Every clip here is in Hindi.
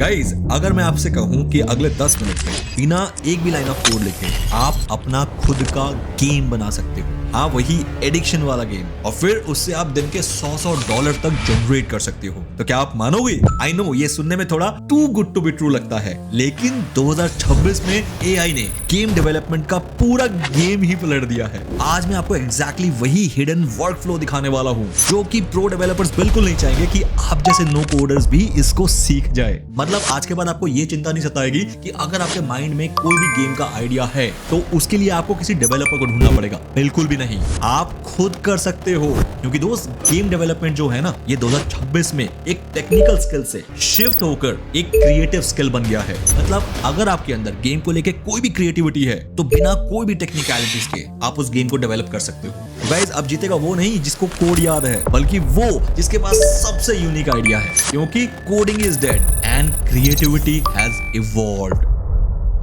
गाइज अगर मैं आपसे कहूं कि अगले 10 मिनट में बिना एक भी लाइन ऑफ कोड लिखे आप अपना खुद का गेम बना सकते हो, हाँ वही एडिक्शन वाला गेम, और फिर उससे आप दिन के $100 तक जनरेट कर सकते हो, तो क्या आप मानोगे? आई नो ये सुनने में थोड़ा too good to be true लगता है, लेकिन 2026 में एआई ने गेम डेवलपमेंट का पूरा गेम ही पलट दिया है। आज मैं आपको एग्जैक्टली वही हिडन वर्क फ्लो दिखाने वाला हूँ जो कि प्रो डेवलपर्स बिल्कुल नहीं चाहेंगे कि आप जैसे नो कोडर्स भी इसको सीख जाए। मतलब आज के बाद आपको ये चिंता नहीं सताएगी कि अगर आपके माइंड में कोई भी गेम का आइडिया है तो उसके लिए आपको किसी डेवलपर को ढूंढना पड़ेगा, बिल्कुल भी नहीं, आप खुद कर सकते हो। क्योंकि दोस्त गेम डेवलपमेंट जो है ना, ये 2026 में एक टेक्निकल स्किल से शिफ्ट होकर एक क्रिएटिव स्किल बन गया है। मतलब अगर आपके अंदर गेम को लेके कोई भी क्रिएटिविटी है तो बिना कोई भी टेक्निकलिटीज के आप उस गेम को डेवलप कर सकते हो। गाइस अब जीतेगा वो नहीं जिसको कोड याद है, बल्कि वो जिसके पास सबसे यूनिक आइडिया है, क्योंकि coding is dead and creativity has evolved.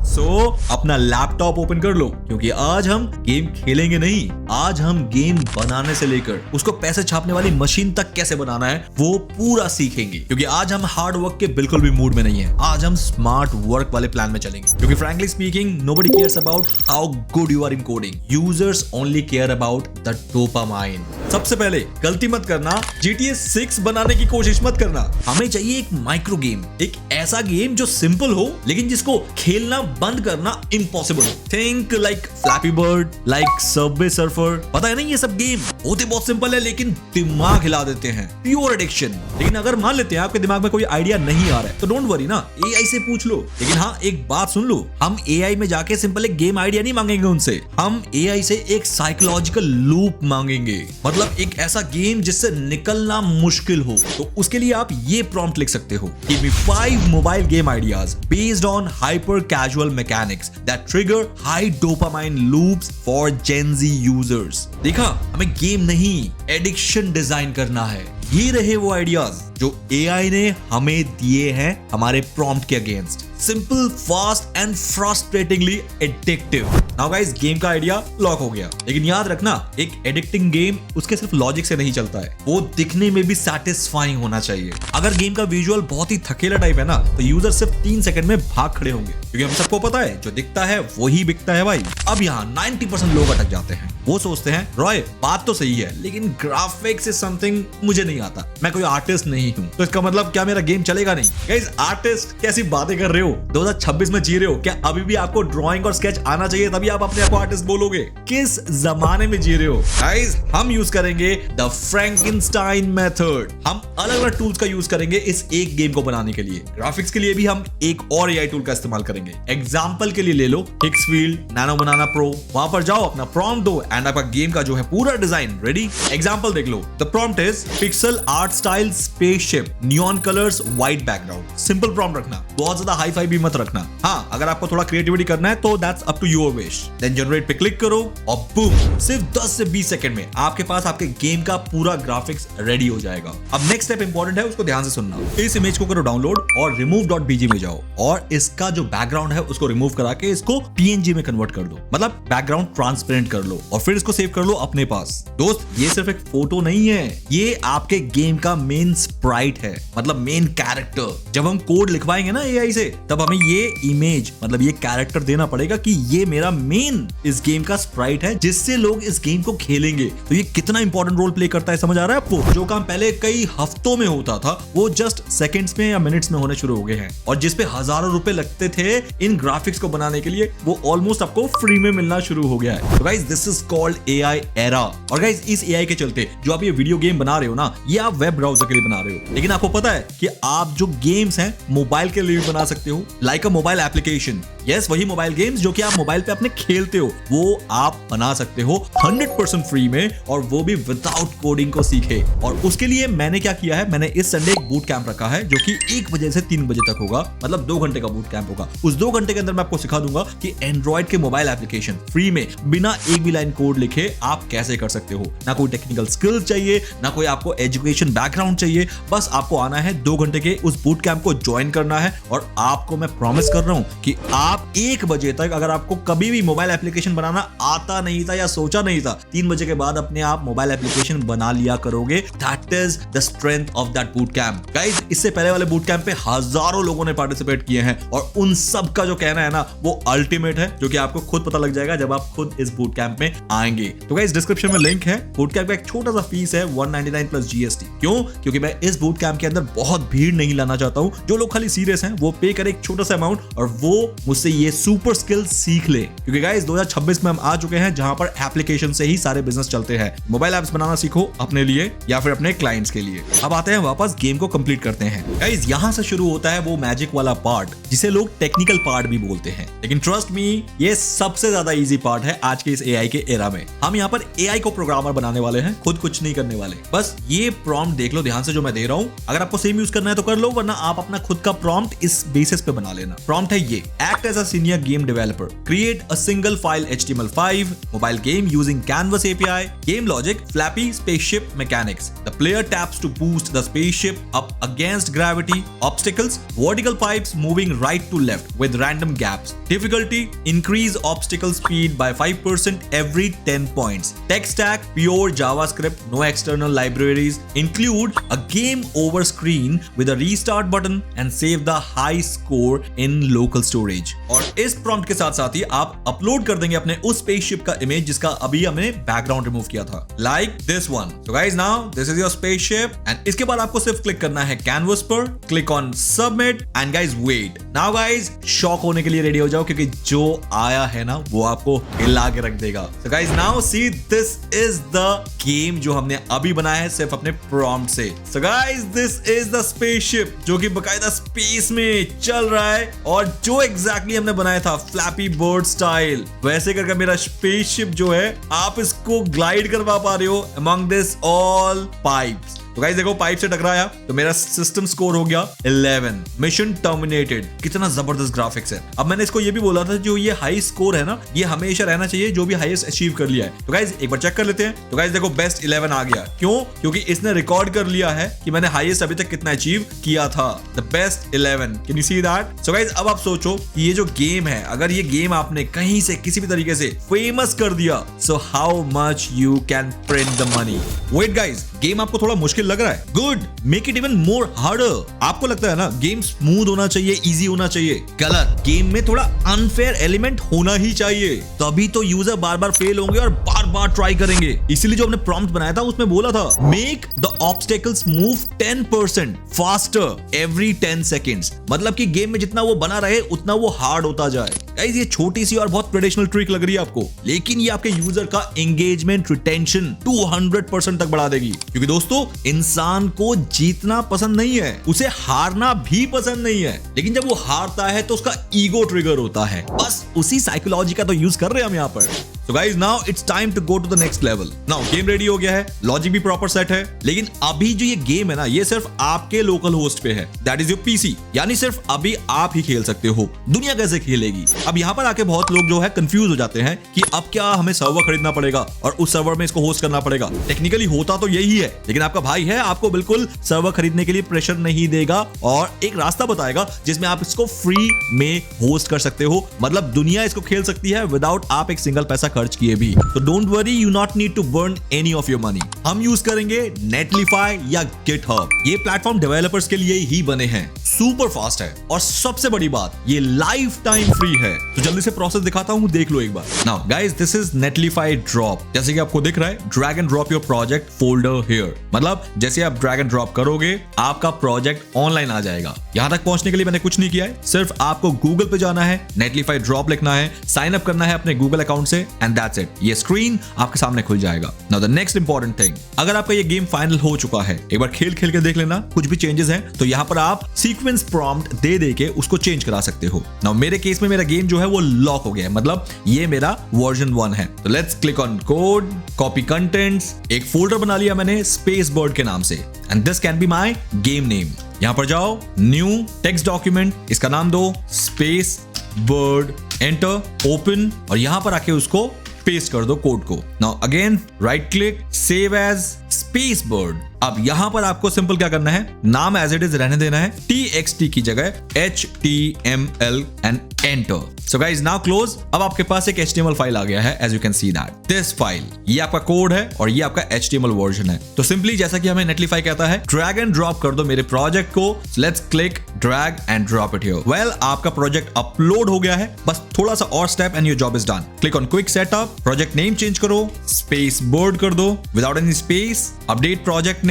So अपना लैपटॉप ओपन कर लो, क्योंकि आज हम गेम खेलेंगे नहीं, आज हम गेम बनाने से लेकर उसको पैसे छापने वाली मशीन तक कैसे बनाना है वो पूरा सीखेंगे। क्योंकि आज हम हार्ड वर्क के बिल्कुल भी मूड में नहीं है, आज हम स्मार्ट वर्क वाले प्लान में चलेंगे। क्योंकि frankly speaking nobody cares about how good you are in coding, users only care about the dopamine. सबसे पहले गलती मत करना, GTA 6 बनाने की कोशिश मत करना। हमें चाहिए एक माइक्रो गेम, एक ऐसा गेम जो सिंपल हो लेकिन जिसको खेलना बंद करना इम्पॉसिबल हो। Think like flappy bird, like Subway surfer. पता है ना ये सब गेम होते बहुत सिंपल है लेकिन दिमाग हिला देते हैं, प्योर एडिक्शन। लेकिन अगर मान लेते हैं आपके दिमाग में कोई आइडिया नहीं आ रहा है तो डोंट वरी ना, एआई से पूछ लो। लेकिन हाँ एक बात सुन लो, हम एआई में जाके सिंपल एक गेम आइडिया नहीं मांगेंगे उनसे, हम एआई से एक साइकोलॉजिकल लूप मांगेंगे। मतलब एक ऐसा गेम जिससे निकलना मुश्किल हो। तो उसके लिए आप ये प्रॉम्प्ट लिख सकते हो, give me 5 mobile game ideas based on hyper casual mechanics that trigger high dopamine loops for Gen Z users। देखा, हमें गेम नहीं एडिक्शन डिजाइन करना है। ये रहे वो आइडियाज जो एआई ने हमें दिए हैं हमारे प्रॉम्प्ट के against. Simple, fast and frustratingly addictive. Now guys game का आइडिया लॉक हो गया, लेकिन याद रखना एक एडिक्टिंग गेम उसके सिर्फ लॉजिक से नहीं चलता है, वो दिखने में भी सैटिस्फाइंग होना चाहिए। अगर गेम का विजुअल बहुत ही थकेला टाइप है ना तो यूजर सिर्फ 3 सेकंड में भाग खड़े होंगे, क्योंकि हम सबको पता है जो दिखता है वही बिकता है भाई। अब यहाँ 90% लोग अटक जाते हैं, वो सोचते हैं रॉय बात तो सही है लेकिन ग्राफिक्स इज समथिंग मुझे नहीं आता, मैं कोई आर्टिस्ट नहीं हूँ, तो इसका मतलब क्या मेरा गेम चलेगा नहीं। गाइस आर्टिस्ट कैसी बातें कर रहे हो, 2026 में जी रहे हो क्या? अभी भी आपको ड्राइंग और स्केच आना चाहिए तभी आप अपने आप को आर्टिस्ट बोलोगे? किस जमाने में जी रहे हो? गाइस हम यूज करेंगे द फ्रैंकेनस्टाइन मेथड। हम अलग अलग टूल्स का यूज करेंगे इस एक गेम को बनाने के लिए। ग्राफिक्स के लिए भी हम एक और एआई टूल का इस्तेमाल करेंगे। एग्जांपल के लिए ले लो हिक्सफील्ड नैनो बनाना प्रो, वहां पर जाओ, अपना प्रॉम्प्ट दो एंड आपका गेम का जो है पूरा डिजाइन रेडी। एग्जांपल देख लो, the prompt is pixel art style spaceship, neon colours, white background. Simple prompt रखना, बहुत ज्यादा हाई फाई भी मत रखना। हाँ अगर आपको थोड़ा क्रिएटिविटी करना है तो that's up to your wish. Then generate पे क्लिक करो और बूम, सिर्फ 10 से 20 सेकंड में आपके पास आपके गेम का पूरा ग्राफिक्स रेडी हो जाएगा। अब नेक्स्ट स्टेप इंपॉर्टेंट है, उसको ध्यान से सुनना। इस इमेज को करो डाउनलोड और remove.bg में जाओ और इसका जो बैकग्राउंड है उसको रिमूव करा के इसको PNG में कन्वर्ट कर दो, मतलब बैकग्राउंड ट्रांसपेरेंट कर लो और फिर इसको सेव कर लो अपने पास। दोस्त ये सिर्फ एक फोटो नहीं है, ये आपके गेम का मेन स्प्राइट है, मतलब मेन कैरेक्टर। जब हम कोड लिखवाएंगे ना एआई से तब हमें ये इमेज मतलब ये कैरेक्टर देना पड़ेगा कि ये मेरा मेन इस गेम का स्प्राइट है जिससे लोग इस गेम को खेलेंगे। तो ये कितना इंपॉर्टेंट रोल प्ले करता है, समझ आ रहा है आपको? जो काम पहले कई हफ्तों में होता था वो जस्ट सेकंड्स में या मिनट्स में होने शुरू हो गए हैं, और जिस पे हजारों रुपए लगते थे इन ग्राफिक्स को बनाने के लिए वो ऑलमोस्ट आपको फ्री में मिलना शुरू हो गया है। तो guys this is called AI era. और गाइस इस एआई के चलते जो आप ये वीडियो गेम बना रहे हो ना, ये आप वेब ब्राउजर के लिए बना रहे हो, लेकिन आपको पता है कि आप जो गेम्स हैं मोबाइल के लिए भी बना सकते हो, लाइक अ मोबाइल एप्लीकेशन। यस वही मोबाइल गेम्स जो कि आप मोबाइल पे अपने खेलते हो वो आप बना सकते हो 100% फ्री में, और वो भी विदाउट कोडिंग को सीखे। और उसके लिए मैंने क्या किया है, मैंने इस संडे एक बूट कैंप रखा है जो कि 1 बजे से 3 बजे तक होगा, मतलब 2 घंटे का बूट कैंप होगा। उस 2 घंटे के अंदर मैं आपको सिखा दूंगा कि एंड्रॉइड के मोबाइल एप्लीकेशन फ्री में बिना एक भी लाइन कोड लिखे आप कैसे कर सकते हो। ना कोई टेक्निकल स्किल चाहिए, ना कोई आपको एजुकेशन बैकग्राउंड चाहिए, बस आपको आना है 2 घंटे के उस बूट कैंप को ज्वाइन करना है। और आपको मैं प्रॉमिस कर रहा हूं कि आप 1 बजे तक, अगर आपको कभी भी मोबाइल एप्लीकेशन बनाना आता नहीं था या सोचा नहीं था, 3 बजे के बाद अपने आप मोबाइल एप्लीकेशन बना लिया करोगे। That what is the strength of that boot camp. Guys इससे पहले वाले बूट कैंप पे हजारों लोगों ने पार्टिसिपेट किए हैं और उन सब का जो कहना है ना वो अल्टीमेट है, जो कि आपको खुद पता लग जाएगा जब आप खुद इस बूट कैंप में आएंगे। तो गाइस डिस्क्रिप्शन में लिंक है। बूट कैंप का एक छोटा सा फीस है 199 प्लस जीएसटी। क्यों? क्योंकि मैं इस बूट कैंप के अंदर बहुत भीड़ नहीं लाना चाहता हूं। जो लोग खाली सीरियस हैं वो पे करें एक छोटा सा अमाउंट और वो मुझसे ये सुपर स्किल सीख ले। क्योंकि गाइस 2026 में हम आ चुके हैं जहां पर एप्लीकेशन से ही सारे बिजनेस चलते हैं। मोबाइल एप्स बनाना सीखो अपने लिए या फिर अपने क्लाइंट्स के लिए। अब आते हैं वापस गेम को कंप्लीट करते हैं। गाइस यहां से शुरू होता है वो मैजिक वाला पार्ट जिसे लोग टेक्निकल पार्ट भी बोलते हैं, लेकिन ट्रस्ट मी ये सबसे ज्यादा इजी पार्ट है आज के इस एआई के एरा में। हम यहाँ पर एआई को प्रोग्रामर बनाने वाले हैं, खुद कुछ नहीं करने वाले। बस ये प्रॉम्प्ट देख लो ध्यान से जो मैं दे रहा हूँ। अगर आपको सेम यूज करना है तो कर लो, वरना आप अपना खुद का प्रॉम्प्ट इस बेसिस पे बना लेना। प्रॉम्प्ट है ये: act as a senior game developer, create a single file HTML5 mobile game using canvas API, game logic, flappy spaceship mechanics. The player taps to boost the spaceship up against gravity, obstacles, vertical pipes moving right to left with random gaps. Difficulty: increase obstacle speed by 5% every 10 points. Tech stack: pure JavaScript, no external libraries. Include a game over screen with a restart button and save the high score in local storage. और इस prompt के साथ साथ ही आप अपलोड कर देंगे अपने उस spaceship का इमेज जिसका अभी हमने बैकग्राउंड रिमूव किया था, like this one. So guys now this is your spaceship and इसके बाद आपको सिर्फ क्लिक करना है कैनवस पर, click on submit and guys wait. Now guys shock होने के लिए रेडी हो जाओ क्योंकि जो आया है ना वो आपको हिला के रख देगा। सो guys now see this is the game जो हमने अभी बनाया है सिर्फ अपने प्रॉम्प्ट से। So guys this is the spaceship जो कि बकायदा स्पेस में चल रहा है और जो एग्जैक्टली हमने बनाया था फ्लैपी बर्ड स्टाइल वैसे करके मेरा स्पेसशिप जो है आप इसको ग्लाइड करवा पा रहे हो अमंग दिस ऑल पाइप्स। तो गाइस देखो पाइप से टकराया तो मेरा सिस्टम स्कोर हो गया 11, मिशन टर्मिनेटेड। कितना जबरदस्त ग्राफिक्स है। अब मैंने इसको ये भी बोला था जो ये हाई स्कोर है ना ये हमेशा रहना चाहिए जो भी हाईएस्ट अचीव कर लिया है। तो गाइस एक बार चेक कर लेते हैं। तो गाइस देखो बेस्ट 11 आ गया। क्यों? क्योंकि इसने रिकॉर्ड कर लिया है कि मैंने हाईएस्ट अभी तक कितना अचीव किया था, the best 11। Can you see that? So guys अब आप सोचो कि ये जो गेम है अगर ये गेम आपने कहीं से किसी भी तरीके से फेमस कर दिया so how much you can print the money. Wait guys game आपको थोड़ा मुश्किल लग रहा है? Good, make it even more harder. आपको लगता है ना गेम स्मूथ होना चाहिए, इजी होना चाहिए? गलत। गेम में थोड़ा अनफेयर एलिमेंट होना ही चाहिए, तभी तो यूजर बार बार फेल होंगे और बार बार ट्राई करेंगे। इसीलिए जो हमने प्रॉम्प्ट बनाया था उसमें बोला था make the obstacles move 10% faster every 10 seconds. मतलब कि गेम में जितना वो बना रहे उतना वो हार्ड होता जाए। गाइस ये छोटी सी और बहुत ट्रेडिशनल ट्रिक लग रही है आपको, लेकिन ये आपके यूजर का एंगेजमेंट रिटेंशन 200% तक बढ़ा देगी। क्योंकि दोस्तों इंसान को जीतना पसंद नहीं है, उसे हारना भी पसंद नहीं है, लेकिन जब वो हारता है तो उसका ईगो ट्रिगर होता है। बस उसी साइकोलॉजी का तो यूज कर रहे हैं हम यहाँ पर। So guys, now it's time to go to the next level. Now game ready हो गया है, लॉजिक भी प्रॉपर सेट है, लेकिन अभी जो ये गेम है ना ये सिर्फ आपके लोकल होस्ट पे है, दैट इज योर पीसी। यानी सिर्फ अभी आप ही खेल सकते हो, दुनिया कैसे खेलेगी? अब यहाँ पर आके बहुत लोग जो है कंफ्यूज हो जाते हैं कि अब क्या हमें सर्वर खरीदना पड़ेगा और उस सर्वर में इसको होस्ट करना पड़ेगा। टेक्निकली होता तो यही है, लेकिन आपका भाई है आपको बिल्कुल सर्वर खरीदने के लिए प्रेशर नहीं देगा और एक रास्ता बताएगा जिसमें आप इसको फ्री में होस्ट कर सकते हो। मतलब दुनिया इसको खेल सकती है विदाउट आप एक सिंगल पैसा खर्च किए भी। तो don't worry, you not need to burn any of your money. हम यूज करेंगे नेटलीफाई या गिटहब। ये प्लेटफॉर्म डेवलपर्स के लिए ही बने हैं, सुपर फास्ट है और सबसे बड़ी बात ये लाइफ टाइम फ्री है। तो जल्दी से प्रोसेस दिखाता हूं, देख लो एक बार। Now guys this is Netlify drop. जैसे कि आपको दिख रहा है drag and drop your project folder here. मतलब जैसे आप ड्रैग एंड ड्रॉप करोगे आपका प्रोजेक्ट ऑनलाइन आ जाएगा। यहां तक पहुंचने के लिए मैंने कुछ नहीं किया है, सिर्फ आपको गूगल पे जाना है, नेटलीफाई ड्रॉप लिखना है, साइन अप करना है अपने गूगल अकाउंट से एंड दैट्स इट। ये स्क्रीन आपके सामने खुल जाएगा। Now the next important thing, अगर आपका ये गेम फाइनल हो चुका है एक बार खेल के देख लेना, कुछ भी चेंजेस हैं तो यहाँ पर आप सीक्वेंस प्रॉम्प्ट दे के उसको चेंज करा सकते हो। नाउ मेरे केस में मेरा गेम जो है वो लॉक हो गया है, मतलब ये मेरा वर्जन 1 है। तो let's click on code, copy contents, एक फोल्डर बना लिया मैंने स्पेस बर्ड के नाम से and this can be my game name. यहां पर जाओ, न्यू टेक्स्ट डॉक्यूमेंट, इसका नाम दो स्पेस बर्ड, एंटर, ओपन और यहां पर आके उसको पेस्ट कर दो कोड को। Now again right click, save as space bird. अब यहां पर आपको सिंपल क्या करना है, नाम एज इट इज रहने देना है, txt की जगह html and enter. So guys now close. अब आपके पास एक HTML फाइल आ गया है, as you can see that this file, ये आपका कोड है और ये आपका HTML वर्जन है। तो सिंपली जैसा कि हमें नेटलीफाई कहता है, ड्रैग एंड ड्रॉप कर दो मेरे प्रोजेक्ट को। Let's click drag and drop it here. Well, आपका प्रोजेक्ट अपलोड हो गया है, बस थोड़ा सा और step and your job is done. Click on quick setup, project name change करो, स्पेस बोर्ड कर दो without any space, update project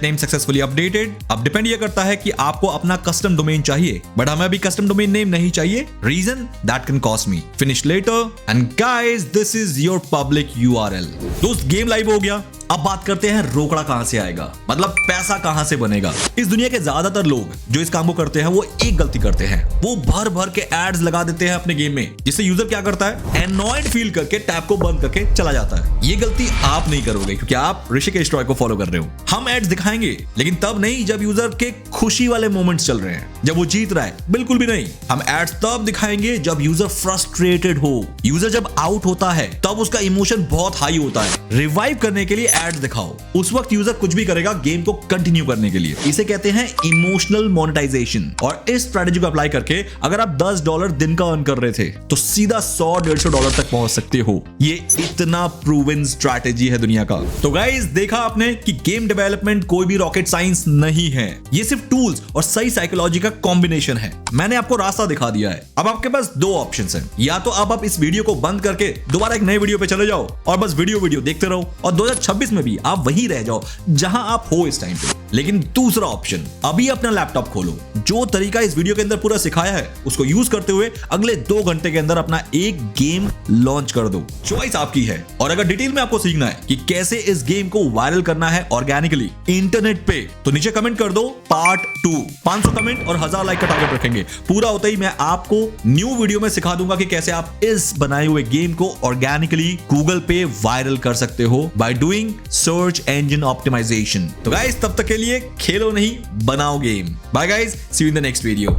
name successfully updated. अब डिपेंड ये करता है कि आपको अपना कस्टम डोमेन चाहिए, बट हमें अभी कस्टम डोमेन नेम नहीं चाहिए। Reason that can cost me. Finish later and guys this is your public URL। दोस्त गेम लाइव हो गया। अब बात करते हैं रोकड़ा कहां से आएगा, मतलब पैसा कहां से बनेगा। इस दुनिया के ज्यादातर लोग जो इस काम को करते हैं वो एक गलती करते हैं, वो भर भर के एड्स लगा देते हैं अपने गेम में, जिससे यूजर क्या करता है, एनॉयड फील करके टैब को बंद करके चला जाता है। ये गलती आप नहीं करोगे क्योंकि आप ऋषिकेश रॉय को फॉलो कर रहे हो। हम एड्स दिखाएंगे लेकिन तब नहीं जब यूजर के खुशी वाले मोमेंट्स चल रहे हैं, जब वो जीत रहा है, बिल्कुल भी नहीं। हम एड्स तब दिखाएंगे जब यूजर फ्रस्ट्रेटेड हो। यूजर जब आउट होता है तब उसका इमोशन बहुत हाई होता है। रिवाइव करने के लिए एड्स दिखाओ, उस वक्त यूजर कुछ भी करेगा गेम को कंटिन्यू करने के लिए। इसे कहते हैं इमोशनल मोनेटाइजेशन। और इस स्ट्रेटेजी को अप्लाई करके अगर आप $10 दिन का अर्न कर रहे थे तो सीधा $100-150 तक पहुंच सकते हो। ये इतना प्रूवन स्ट्रेटेजी है दुनिया का। तो गाइस देखा आपने कि गेम डेवलपमेंट कोई भी रॉकेट साइंस नहीं है, ये सिर्फ टूल्स और सही साइकोलॉजी का कॉम्बिनेशन है। मैंने आपको रास्ता दिखा दिया है। अब आपके पास दो ऑप्शंस हैं, या तो अब आप इस वीडियो को बंद करके दोबारा एक नए वीडियो पे चले जाओ और बस वीडियो देखते रहो और 2026 में भी आप वहीं रह जाओ जहां आप हो इस टाइम पे। लेकिन दूसरा ऑप्शन, अभी अपना लैपटॉप खोलो, जो तरीका इस वीडियो के अंदर पूरा सिखाया है उसको यूज करते हुए अगले 2 घंटे के अंदर अपना एक गेम लॉन्च कर दो। चॉइस आपकी है। और अगर डिटेल में आपको सीखना है कि कैसे इस गेम को वायरल करना है ऑर्गेनिकली इंटरनेट पे, तो नीचे कमेंट कर दो पार्ट 2। 500 कमेंट और 1000 लाइक का टारगेट रखेंगे। पूरा होता ही मैं आपको न्यू वीडियो में सिखा दूंगा कि कैसे आप इस बनाए हुए गेम को ऑर्गेनिकली गूगल पे वायरल कर सकते हो by doing search engine optimisation. तो गाइस तब तक के लिए खेलो नहीं, बनाओ game. Bye guys, see you in the next video.